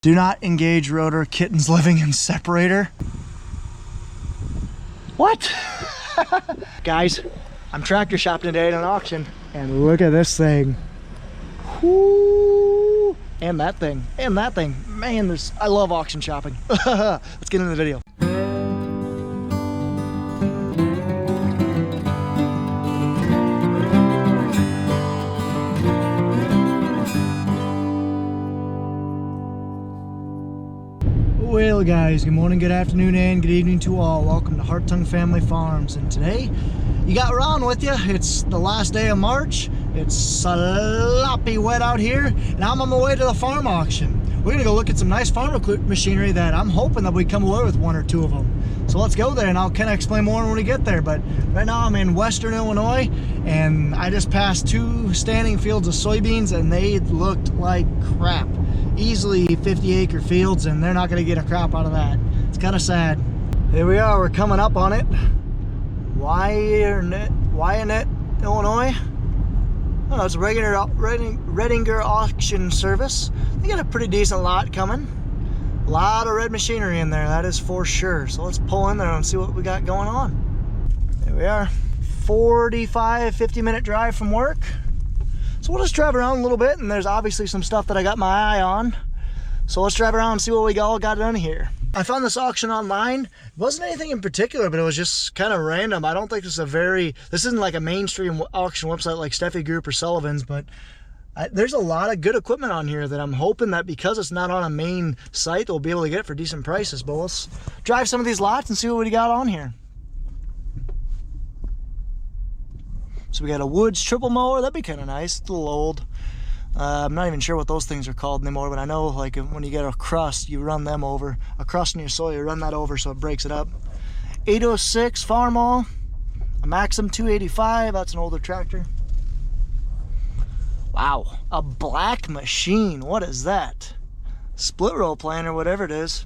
Do not engage rotor, kittens living in separator. What? Guys, I'm tractor shopping today at an auction, and look at this thing. Whoo! And that thing, and that thing. Man, I love auction shopping. Let's get into the video. Well guys, good morning, good afternoon, and good evening to all. Welcome to Hartung Family Farms, and today you got Ron with you. It's the last day of March. It's sloppy wet out here, and I'm on my way to the farm auction. We're gonna go look at some nice farm machinery that I'm hoping that we come away with one or two of them. So let's go there, and I'll kind of explain more when we get there. But right now I'm in Western Illinois, and I just passed two standing fields of soybeans, and they looked like crap. Easily 50-acre fields, and they're not going to get a crop out of that. It's kind of sad. Here we are, we're coming up on it. Wyatt, Illinois. Oh, no, it's a regular Rediger auction service. They got a pretty decent lot coming. A lot of red machinery in there, that is for sure. So let's pull in there and see what we got going on. There we are. 45-50 minute drive from work. So we'll just drive around a little bit, and there's obviously some stuff that I got my eye on. So let's drive around and see what we all got done here. I found this auction online. It wasn't anything in particular, but it was just kind of random. I don't think this isn't like a mainstream auction website like Steffi Group or Sullivan's, but there's a lot of good equipment on here that I'm hoping that because it's not on a main site, we'll be able to get it for decent prices. But let's drive some of these lots and see what we got on here. So we got a Woods triple mower. That'd be kind of nice. It's a little old. I'm not even sure what those things are called anymore, but I know like when you get a crust, you run them over. A crust in your soil, you run that over so it breaks it up. 806 Farmall. A Maxim 285. That's an older tractor. Wow. A black machine. What is that? Split roll planter, whatever it is.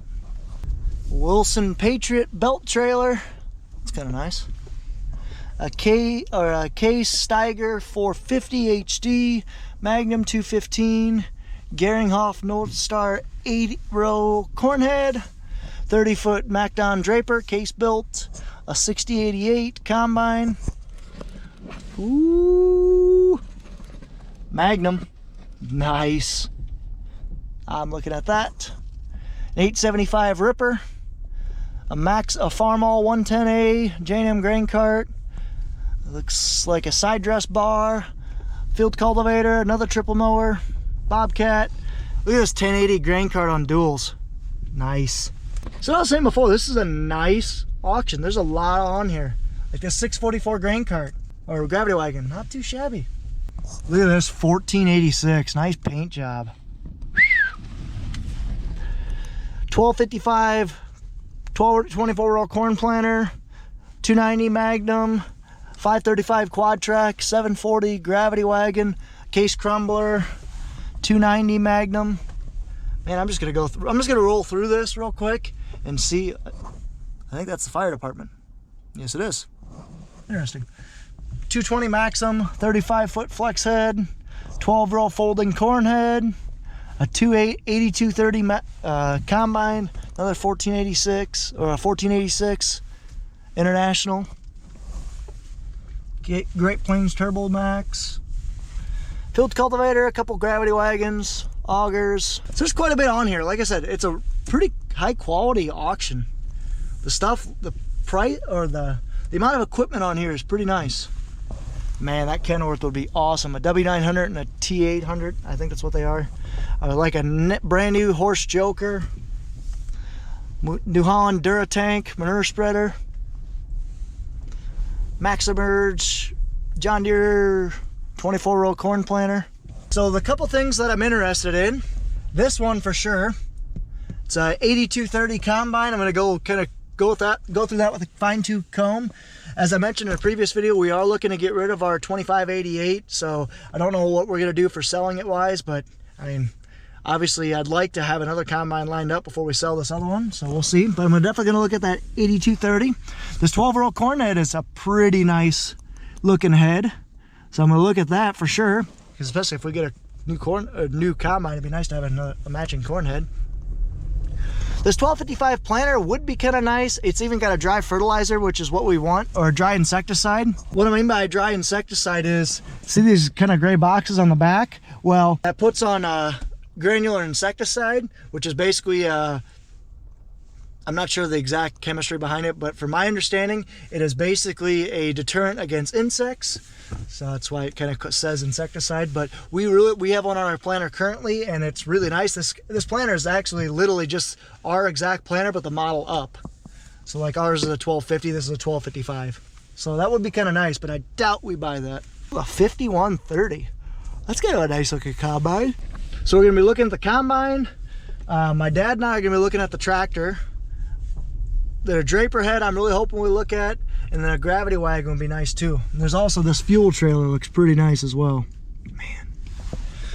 Wilson Patriot belt trailer. It's kind of nice. A Case Ih 450 HD, Magnum 215, Geringhoff North Star 8-row cornhead, 30-foot MacDon Draper, case built, a 6088 combine. Ooh, Magnum, nice. I'm looking at that. An 875 Ripper, a Farmall 110A J&M grain cart. Looks like a side dress bar, field cultivator, another triple mower, Bobcat. Look at this 1080 grain cart on duals. Nice. So I was saying before, this is a nice auction. There's a lot on here. Like this 644 grain cart or gravity wagon, not too shabby. Look at this 1486, nice paint job. 1255 24-row corn planter, 290 Magnum, 535 quad track, 740 gravity wagon, case crumbler, 290 Magnum. Man, I'm just gonna roll through this real quick and see. I think that's the fire department. Yes, it is. Interesting. 220 Maxim, 35-foot flex head, 12-row folding corn head, a 8230 combine, another 1486 or a 1486 International. Great Plains Turbo Max, field cultivator, a couple gravity wagons, augers. So there's quite a bit on here. Like I said, it's a pretty high quality auction. The stuff, the price, or the amount of equipment on here is pretty nice. Man, that Kenworth would be awesome. A W900 and a T800, I think that's what they are. Like a brand new horse joker. New Holland Duratank manure spreader. Maximerge John Deere 24-row corn planter. So the couple things that I'm interested in, this one for sure. It's a 8230 combine. I'm gonna go through that with a fine-tooth comb. As I mentioned in a previous video, we are looking to get rid of our 2588. So I don't know what we're gonna do for selling it wise, but I mean, obviously I'd like to have another combine lined up before we sell this other one, so we'll see. But I'm definitely gonna look at that 8230. This 12-row corn head is a pretty nice looking head, so I'm gonna look at that for sure, because especially if we get a new combine, it'd be nice to have a matching corn head. This 1255 planter would be kind of nice. It's even got a dry fertilizer, which is what we want, or a dry insecticide. What I mean by dry insecticide is, see these kind of gray boxes on the back? Well, that puts on granular insecticide, which is basically, I'm not sure the exact chemistry behind it, but from my understanding, it is basically a deterrent against insects. So that's why it kind of says insecticide, but we have one on our planter currently, and it's really nice. This planter is actually literally just our exact planter, but the model up. So like ours is a 1250, this is a 1255. So that would be kind of nice, but I doubt we buy that. A 5130. That's kind of a nice looking combine. So we're gonna be looking at the combine. My dad and I are gonna be looking at the tractor. The draper head I'm really hoping we look at, and then a gravity wagon would be nice too. And there's also this fuel trailer, looks pretty nice as well. Man.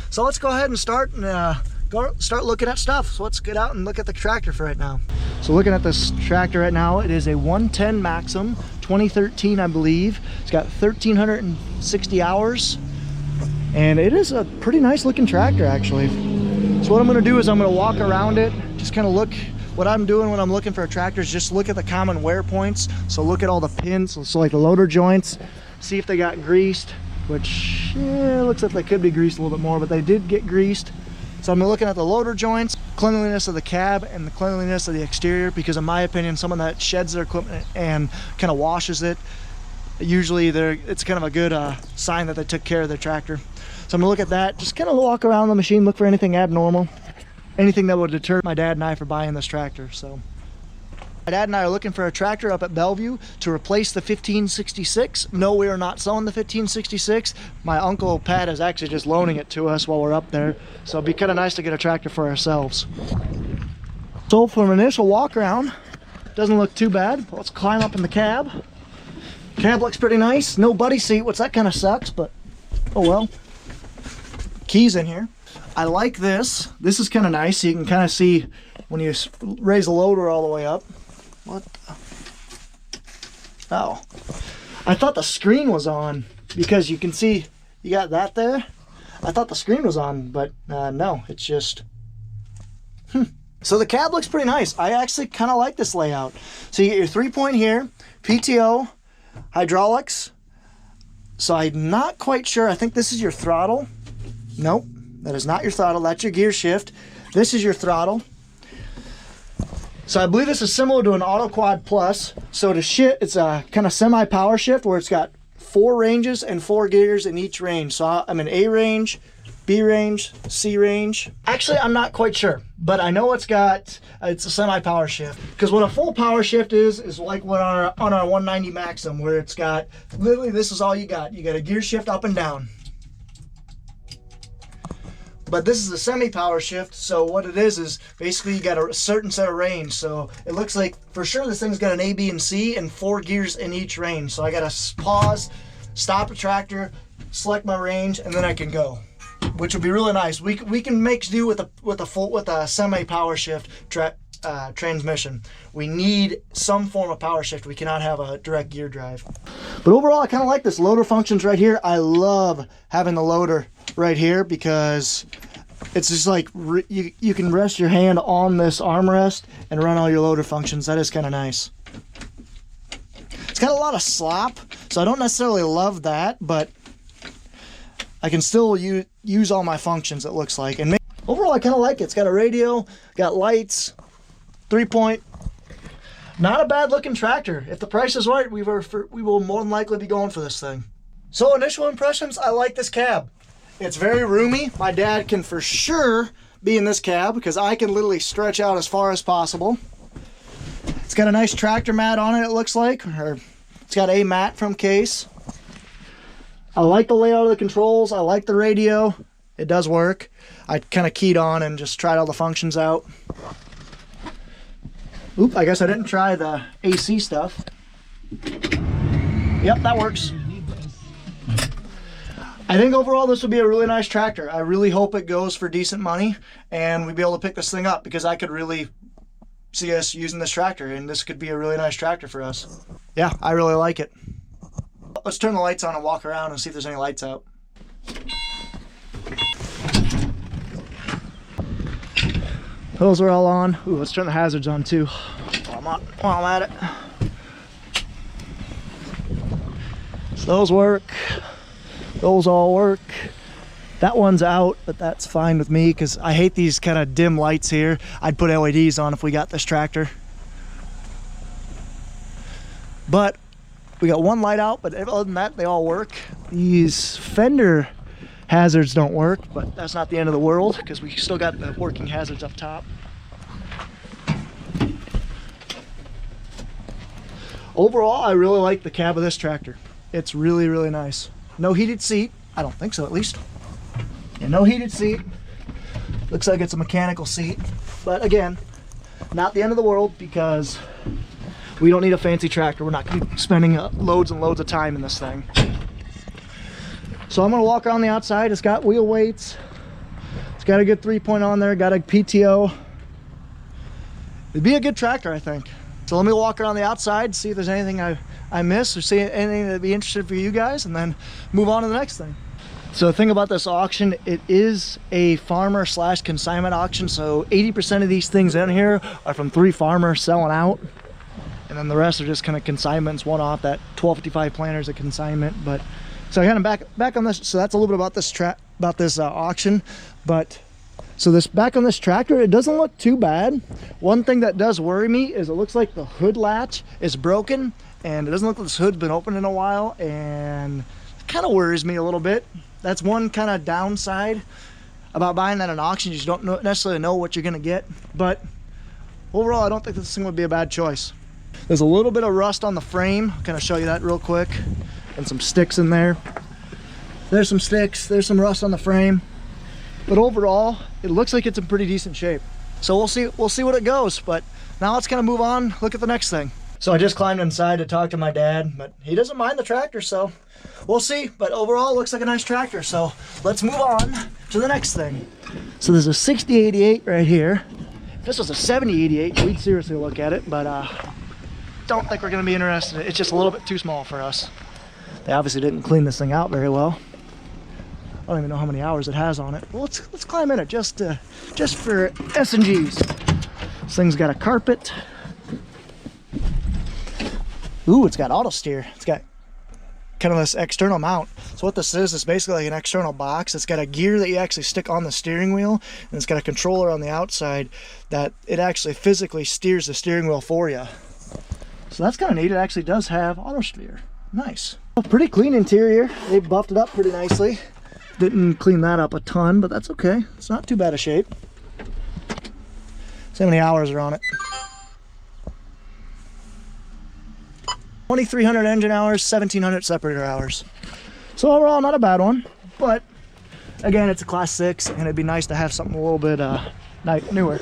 So let's go ahead and start looking at stuff. So let's get out and look at the tractor for right now. So looking at this tractor right now, it is a 110 Maxim, 2013 I believe. It's got 1,360 hours, and it is a pretty nice looking tractor actually. So what I'm gonna do is I'm gonna walk around it, just kind of look. What I'm doing when I'm looking for a tractor is just look at the common wear points. So look at all the pins, so like the loader joints, see if they got greased, which looks like they could be greased a little bit more, but they did get greased. So I'm looking at the loader joints, cleanliness of the cab, and the cleanliness of the exterior, because in my opinion, someone that sheds their equipment and kind of washes it, usually it's kind of a good sign that they took care of their tractor. So I'm gonna look at that, just kind of walk around the machine, look for anything abnormal. Anything that would deter my dad and I from buying this tractor. So my dad and I are looking for a tractor up at Bellevue to replace the 1566. No, we are not selling the 1566. My uncle Pat is actually just loaning it to us while we're up there. So it'd be kind of nice to get a tractor for ourselves. So from an initial walk around, doesn't look too bad. Let's climb up in the cab. Cab looks pretty nice. No buddy seat, which that kind of sucks, but oh well. Keys in here. I like this. This is kind of nice. You can kind of see when you raise the loader all the way up. What the? Oh. I thought the screen was on because you can see you got that there. I thought the screen was on, but no, it's just... So the cab looks pretty nice. I actually kind of like this layout. So you get your 3-point here, PTO, hydraulics. So I'm not quite sure. I think this is your throttle. Nope. That is not your throttle, that's your gear shift. This is your throttle. So I believe this is similar to an Auto Quad Plus. So to shift, it's a kind of semi-power shift where it's got 4 ranges and 4 gears in each range. So I'm in A range, B range, C range. Actually, I'm not quite sure, but I know it's a semi-power shift. Because what a full power shift is like what on our 190 Maxim, where it's got, literally this is all you got. You got a gear shift up and down. But this is a semi-power shift, so what it is basically you got a certain set of range. So it looks like for sure this thing's got an A, B, and C, and 4 gears in each range. So I got to pause, stop the tractor, select my range, and then I can go, which would be really nice. We can make do with a semi-power shift transmission. We need some form of power shift. We cannot have a direct gear drive. But overall, I kind of like this loader functions right here. I love having the loader right here because it's just like you can rest your hand on this armrest and run all your loader functions. That is kind of nice. It's got a lot of slop, so I don't necessarily love that, but I can still use all my functions, it looks like. And overall, I kind of like it. It's got a radio, got lights, 3-point. Not a bad looking tractor. If the price is right, we will more than likely be going for this thing. So initial impressions, I like this cab. It's very roomy. My dad can for sure be in this cab because I can literally stretch out as far as possible. It's got a nice tractor mat on it, it looks like. Or it's got a mat from Case. I like the layout of the controls. I like the radio. It does work. I kind of keyed on and just tried all the functions out. Oop, I guess I didn't try the AC stuff. Yep, that works. I think overall this would be a really nice tractor. I really hope it goes for decent money and we'd be able to pick this thing up because I could really see us using this tractor and this could be a really nice tractor for us. Yeah, I really like it. Let's turn the lights on and walk around and see if there's any lights out. Those are all on. Ooh, let's turn the hazards on too while I'm at it. So those work. Those all work. That one's out, but that's fine with me because I hate these kind of dim lights here. I'd put LEDs on if we got this tractor. But we got one light out, but other than that, they all work. These fender hazards don't work, but that's not the end of the world because we still got the working hazards up top. Overall, I really like the cab of this tractor. It's really, really nice. No heated seat. I don't think so, at least. Yeah, no heated seat. Looks like it's a mechanical seat. But again, not the end of the world because we don't need a fancy tractor. We're not going to be spending loads and loads of time in this thing. So I'm going to walk around the outside. It's got wheel weights. It's got a good 3-point on there. Got a PTO. It'd be a good tractor, I think. So let me walk around the outside, see if there's anything I miss or see anything that'd be interesting for you guys, and then move on to the next thing. So the thing about this auction, it is a farmer / consignment auction. So 80% of these things in here are from 3 farmers selling out. And then the rest are just kind of consignments, one off. That 1255 planter is a consignment. But so kind of back on this. So that's a little bit about this auction. But so this back on this tractor, it doesn't look too bad. One thing that does worry me is it looks like the hood latch is broken, and it doesn't look like this hood's been open in a while, and it kind of worries me a little bit. That's one kind of downside about buying at an auction. You just don't necessarily know what you're going to get. But overall, I don't think this thing would be a bad choice. There's a little bit of rust on the frame. I'll kind of show you that real quick. And some sticks in there. There's some sticks. There's some rust on the frame. But overall, it looks like it's in pretty decent shape. So we'll see what it goes. But now let's kind of move on, look at the next thing. So I just climbed inside to talk to my dad, but he doesn't mind the tractor, so we'll see. But overall, it looks like a nice tractor. So let's move on to the next thing. So there's a 6088 right here. If this was a 7088, we'd seriously look at it, but don't think we're gonna be interested in it. It's just a little bit too small for us. They obviously didn't clean this thing out very well. I don't even know how many hours it has on it. Well, let's climb in it just for S&Gs. This thing's got a carpet. Ooh, it's got auto steer. It's got kind of this external mount. So what this is basically like an external box. It's got a gear that you actually stick on the steering wheel, and it's got a controller on the outside that it actually physically steers the steering wheel for you. So that's kind of neat. It actually does have auto steer. Nice. Well, pretty clean interior. They buffed it up pretty nicely. Didn't clean that up a ton, but that's okay. It's not too bad a shape. See how many hours are on it. 2,300 engine hours, 1,700 separator hours. So overall, not a bad one. But again, it's a Class 6, and it'd be nice to have something a little bit newer.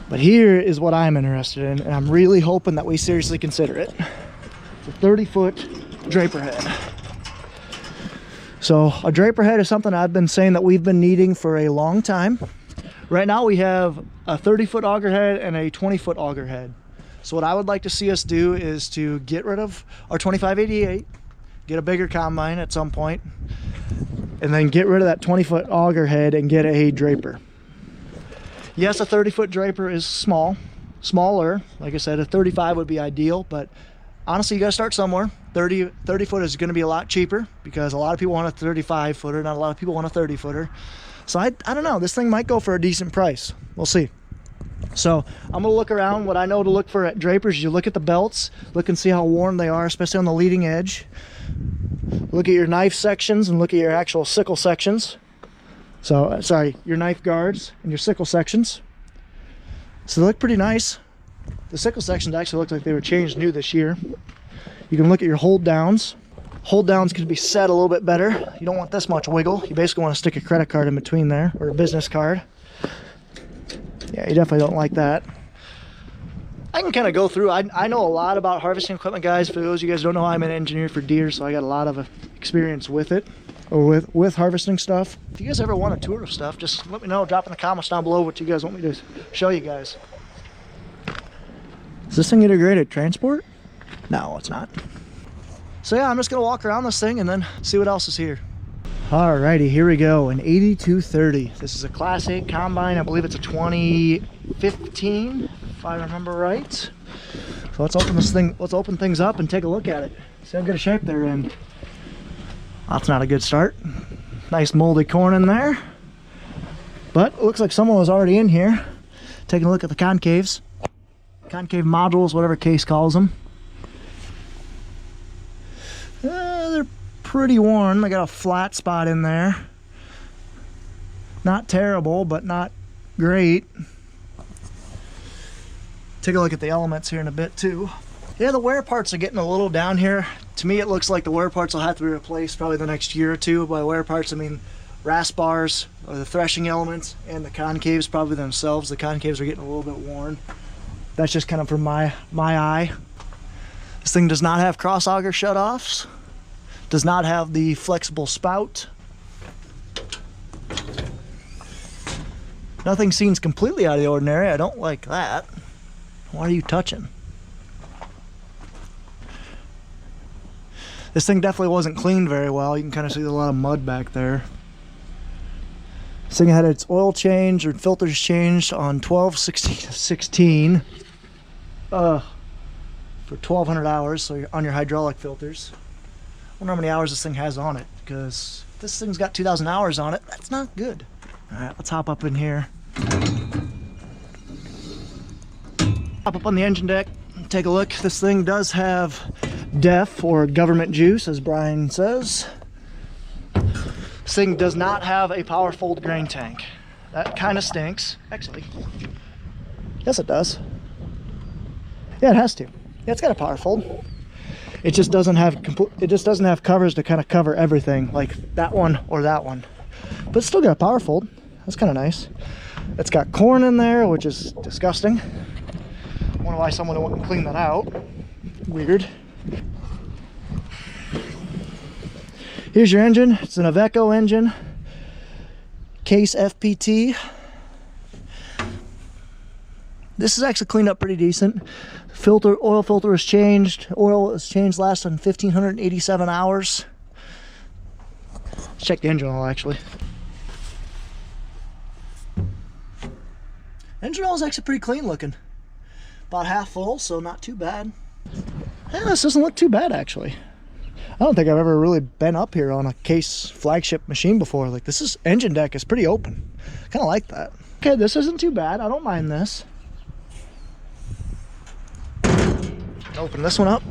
But here is what I'm interested in, and I'm really hoping that we seriously consider it. It's a 30-foot draper head. So a draper head is something I've been saying that we've been needing for a long time. Right now we have a 30-foot auger head and a 20-foot auger head. So what I would like to see us do is to get rid of our 2588, get a bigger combine at some point, and then get rid of that 20-foot auger head and get a draper. Yes, a 30-foot draper is smaller. Like I said, a 35 would be ideal, but honestly, you gotta start somewhere. 30 foot is gonna be a lot cheaper because a lot of people want a 35 footer, not a lot of people want a 30 footer. So I don't know, this thing might go for a decent price. We'll see. So I'm gonna look around. What I know to look for at drapers, you look at the belts, look and see how worn they are, especially on the leading edge. Look at your knife sections and look at your actual sickle sections. So, sorry, your knife guards and your sickle sections. So they look pretty nice. The sickle sections actually look like they were changed new this year. You can look at your hold downs. Hold downs could be set a little bit better. You don't want this much wiggle. You basically want to stick a credit card in between there, or a business card. Yeah, you definitely don't like that. I can kind of go through. I know a lot about harvesting equipment, guys. For those of you guys who don't know, I'm an engineer for Deere, so I got a lot of experience with it, or with harvesting stuff. If you guys ever want a tour of stuff, just let me know. Drop in the comments down below what you guys want me to show you guys. Is this thing integrated transport? No, it's not. So yeah, I'm just gonna walk around this thing and then see what else is here. Alrighty, here we go. An 8230. This is a Class 8 combine. I believe it's a 2015, if I remember right. So let's open this thing. Let's open things up and take a look at it. See how good a shape they're in. That's not a good start. Nice moldy corn in there, but it looks like someone was already in here. Taking a look at the concaves, concave modules, whatever Case calls them. They're pretty worn. They got a flat spot in there. Not terrible, but not great. Take a look at the elements here in a bit too. Yeah, the wear parts are getting a little down here. To me, it looks like the wear parts will have to be replaced probably the next year or two. By wear parts, I mean rasp bars, or the threshing elements, and the concaves probably themselves. The concaves are getting a little bit worn. That's just kind of from my eye. This thing does not have cross auger shutoffs. Does not have the flexible spout. Nothing seems completely out of the ordinary. I don't like that. What are you touching? This thing definitely wasn't cleaned very well. You can kind of see a lot of mud back there. This thing had its oil change or filters changed on 12/16 for 1,200 hours, so you're on your hydraulic filters. I wonder how many hours this thing has on it, because if this thing's got 2,000 hours on it, that's not good. Alright, let's hop up in here. Hop up on the engine deck and take a look. This thing does have DEF, or government juice, as Brian says. This thing does not have a power fold grain tank. That kind of stinks. Actually, yes it does. Yeah, it has to. Yeah, it's got a power fold. It just doesn't have covers to kind of cover everything like that one or that one. But it's still got a power fold. That's kind of nice. It's got corn in there, which is disgusting. I wonder why someone wouldn't clean that out. Weird. Here's your engine. It's an Iveco engine. Case FPT. This is actually cleaned up pretty decent. Oil filter is changed. Oil is changed last on 1,587 hours. Let's check the engine oil actually. Engine oil is actually pretty clean looking. About half full, so not too bad. Yeah, this doesn't look too bad actually. I don't think I've ever really been up here on a Case flagship machine before. Like, this engine deck is pretty open. Kind of like that. Okay, this isn't too bad. I don't mind this. Open this one up.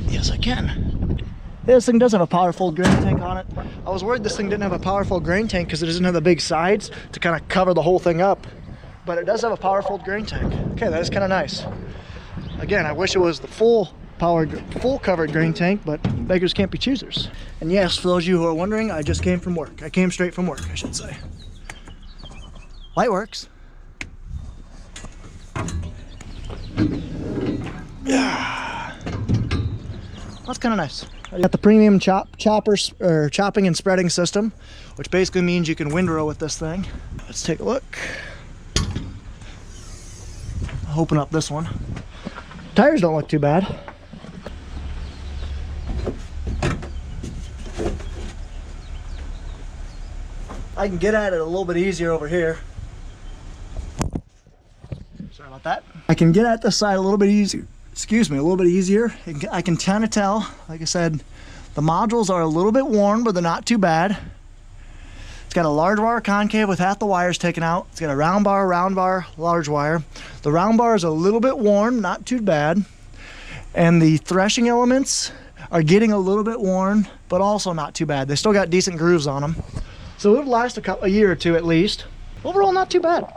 Yes, I can. Yeah, this thing does have a power fold grain tank on it. I was worried this thing didn't have a power fold grain tank because it doesn't have the big sides to kind of cover the whole thing up. But it does have a power fold grain tank. Okay, that is kind of nice. Again, I wish it was the full covered grain tank, but beggars can't be choosers. And yes, for those of you who are wondering, I just came from work. I came straight from work, I should say. Light works. Yeah, that's kind of nice. I got the premium chopping and spreading system, which basically means you can windrow with this thing. Let's take a look. I'll open up this one. Tires don't look too bad. I can get at it a little bit easier over here. Sorry about that. I can get at this side a little bit easier. Excuse me, a little bit easier. I can kind of tell, like I said, the modules are a little bit worn, but they're not too bad. It's got a large wire concave with half the wires taken out. It's got a round bar, large wire. The round bar is a little bit worn, not too bad. And the threshing elements are getting a little bit worn, but also not too bad. They still got decent grooves on them. So it'll last a year or two at least. Overall, not too bad.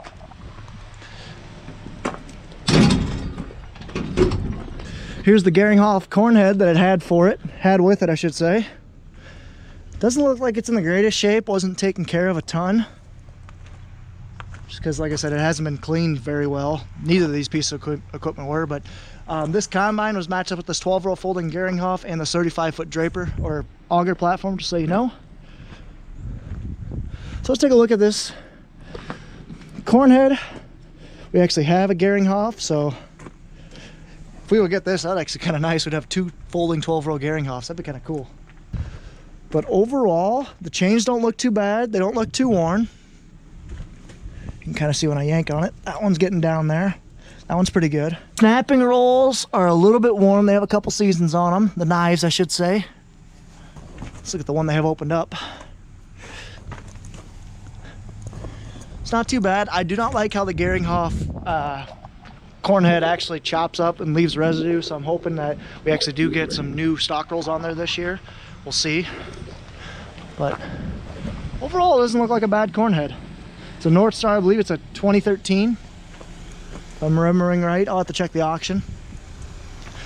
Here's the Geringhoff corn head that it had with it, I should say. Doesn't look like it's in the greatest shape. Wasn't taken care of a ton. Just because, like I said, it hasn't been cleaned very well. Neither of these pieces of equipment were, but this combine was matched up with this 12-row folding Geringhoff and the 35-foot draper or auger platform, just so you know. So let's take a look at this corn head. We actually have a Geringhoff, so if we would get this, that'd actually kind of nice. We'd have two folding 12-row Geringhoffs. That'd be kind of cool. But overall, the chains don't look too bad. They don't look too worn. You can kind of see when I yank on it. That one's getting down there. That one's pretty good. Snapping rolls are a little bit worn. They have a couple seasons on them. The knives, I should say. Let's look at the one they have opened up. It's not too bad. I do not like how the Geringhoff corn head actually chops up and leaves residue, so I'm hoping that we actually do get some new stock rolls on there this year. We'll see. But overall, it doesn't look like a bad corn head. It's a North Star. I believe it's a 2013. If I'm remembering right. I'll have to check the auction.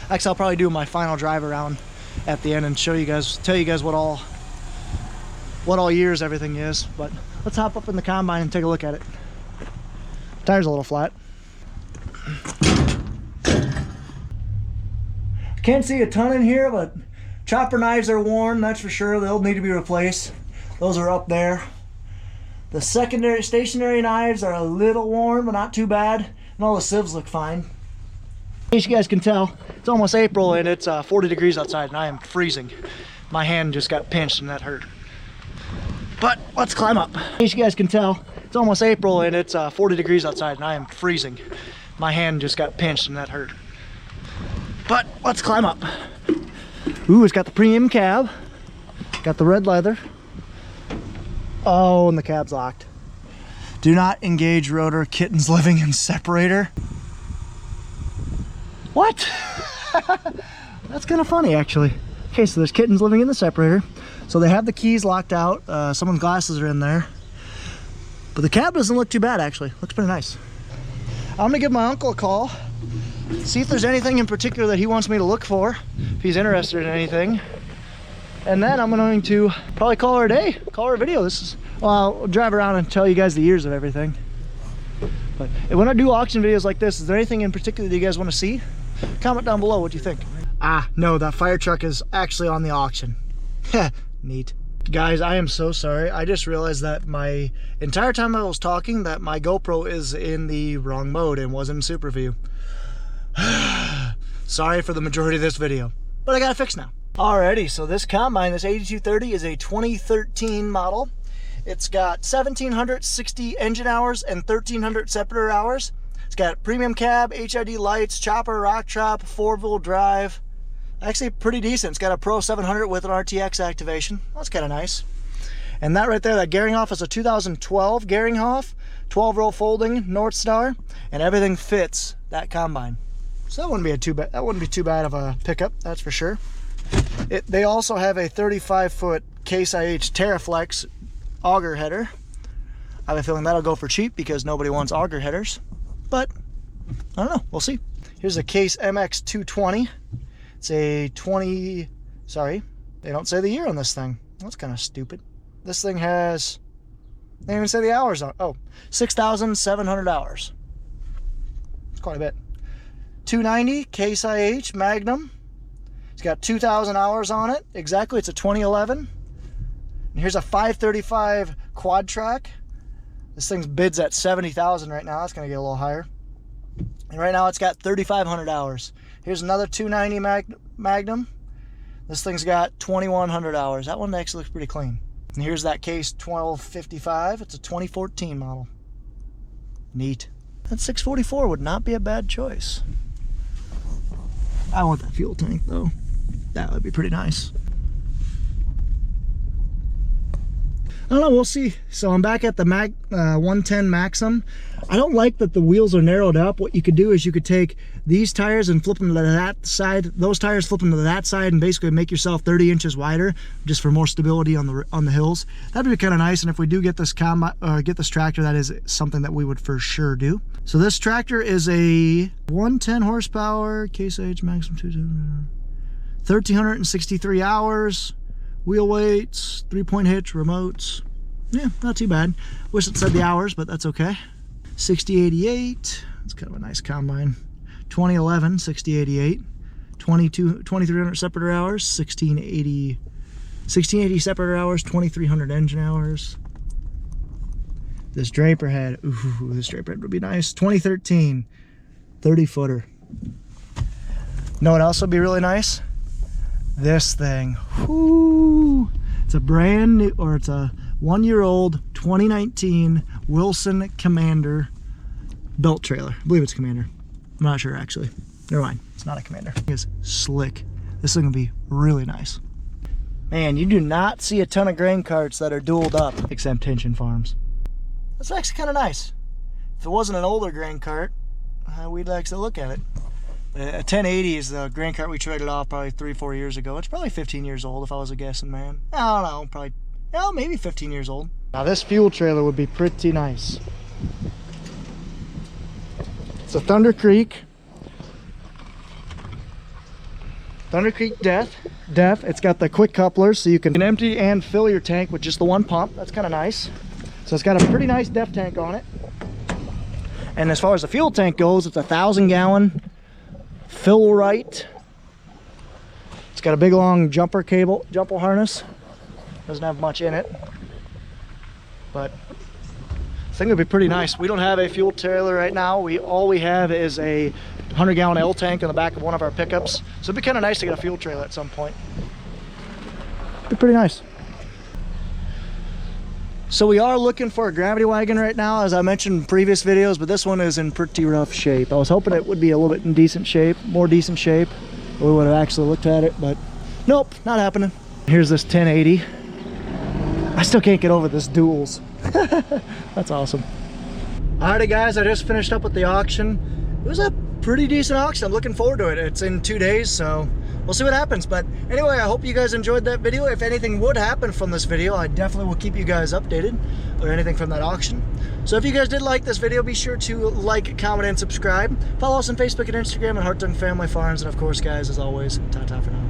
Actually, I'll probably do my final drive around at the end and show you guys, tell you guys what all years everything is. But let's hop up in the combine and take a look at it. Tire's a little flat. Can't see a ton in here, but chopper knives are worn, that's for sure. They'll need to be replaced. Those are up there. The secondary stationary knives are a little worn, but not too bad. And all the sieves look fine. In case you guys can tell, it's almost April and it's 40 degrees outside and I am freezing. My hand just got pinched and that hurt. But let's climb up. In case you guys can tell, it's almost April and it's 40 degrees outside and I am freezing. My hand just got pinched and that hurt. But let's climb up. Ooh, it's got the premium cab. Got the red leather. Oh, and the cab's locked. Do not engage rotor, kittens living in separator. What? That's kind of funny, actually. Okay, so there's kittens living in the separator. So they have the keys locked out. Someone's glasses are in there. But the cab doesn't look too bad, actually. Looks pretty nice. I'm gonna give my uncle a call. See if there's anything in particular that he wants me to look for. If he's interested in anything. And then I'm going to probably call her a day. Call her a video. Well, I'll drive around and tell you guys the years of everything. But when I do auction videos like this, is there anything in particular that you guys want to see? Comment down below what you think. Ah, no, that fire truck is actually on the auction. Neat. Guys, I am so sorry. I just realized that my entire time I was talking that my GoPro is in the wrong mode and wasn't in super view. Sorry for the majority of this video, but I got it fixed now. Alrighty, so this combine, this 8230, is a 2013 model. It's got 1,760 engine hours and 1,300 separator hours. It's got premium cab, HID lights, chopper, rock chop, 4-wheel drive. Actually pretty decent. It's got a Pro 700 with an RTX activation. That's kind of nice. And that right there, that Geringhoff is a 2012 Geringhoff, 12-row folding North Star, and everything fits that combine. So that wouldn't be too bad of a pickup, that's for sure. They also have a 35-foot Case Ih Teraflex auger header. I have a feeling that'll go for cheap because nobody wants auger headers. But I don't know, we'll see. Here's a Case MX220. It's a sorry, they don't say the year on this thing. That's kind of stupid. This thing has, they didn't even say the hours on it. Oh, 6,700 hours. It's quite a bit. 290 Case Ih Magnum. It's got 2,000 hours on it. Exactly, it's a 2011. And here's a 535 quad track. This thing's bids at 70,000 right now. It's gonna get a little higher. And right now it's got 3,500 hours. Here's another 290 Magnum. This thing's got 2,100 hours. That one actually looks pretty clean. And here's that Case 1255. It's a 2014 model. Neat. That 644 would not be a bad choice. I want that fuel tank though. That would be pretty nice. I don't know, we'll see. So I'm back at the 110 Maxim. I don't like that the wheels are narrowed up. What you could do is you could take these tires and flip them to that side, those tires flip them to that side, and basically make yourself 30 inches wider, just for more stability on the hills. That'd be kind of nice. And if we do get this tractor, that is something that we would for sure do. So this tractor is a 110 horsepower Case Ih Magnum 1,363 hours. Wheel weights, 3-point hitch, remotes. Yeah, not too bad. Wish it said the hours, but that's okay. 6088. It's kind of a nice combine. 2011 6088. 2,300 separator hours. 1680 separator hours. 2,300 engine hours. This draper head. Ooh, this draper head would be nice. 2013 30-footer. Know what else would be really nice? This thing. Whoo! It's a brand new, or it's a 1-year-old 2019 Wilson Commander belt trailer. I believe it's Commander. I'm not sure actually. Never mind, it's not a Commander. It's slick. This is gonna be really nice. Man, you do not see a ton of grain carts that are dualed up, except tension farms. That's actually kind of nice. If it wasn't an older grain cart, we'd actually look at it. A 1080 is the grain cart we traded off probably 3-4 years ago. It's probably 15 years old if I was a guessing man. I don't know, probably, well, maybe 15 years old. Now this fuel trailer would be pretty nice. It's a Thunder Creek def. It's got the quick couplers, so you can empty and fill your tank with just the one pump. That's kind of nice. So it's got a pretty nice def tank on it. And as far as the fuel tank goes, it's a 1,000-gallon fill right. It's got a big long jumper harness. Doesn't have much in it, but I think it would be pretty nice. We don't have a fuel trailer right now. All we have is a 100-gallon L tank on the back of one of our pickups. So it'd be kind of nice to get a fuel trailer at some point. Be pretty nice. So we are looking for a gravity wagon right now, as I mentioned in previous videos, but this one is in pretty rough shape. I was hoping it would be a little bit in decent shape, more decent shape. We would have actually looked at it, but nope, not happening. Here's this 1080. I still can't get over this duals. That's awesome. Alrighty guys, I just finished up with the auction. It was a pretty decent auction. I'm looking forward to it. It's in 2 days, so we'll see what happens. But anyway, I hope you guys enjoyed that video. If anything would happen from this video, I definitely will keep you guys updated or anything from that auction. So if you guys did like this video, be sure to like, comment, and subscribe. Follow us on Facebook and Instagram at Hartung Family Farms. And of course, guys, as always, ta-ta for now.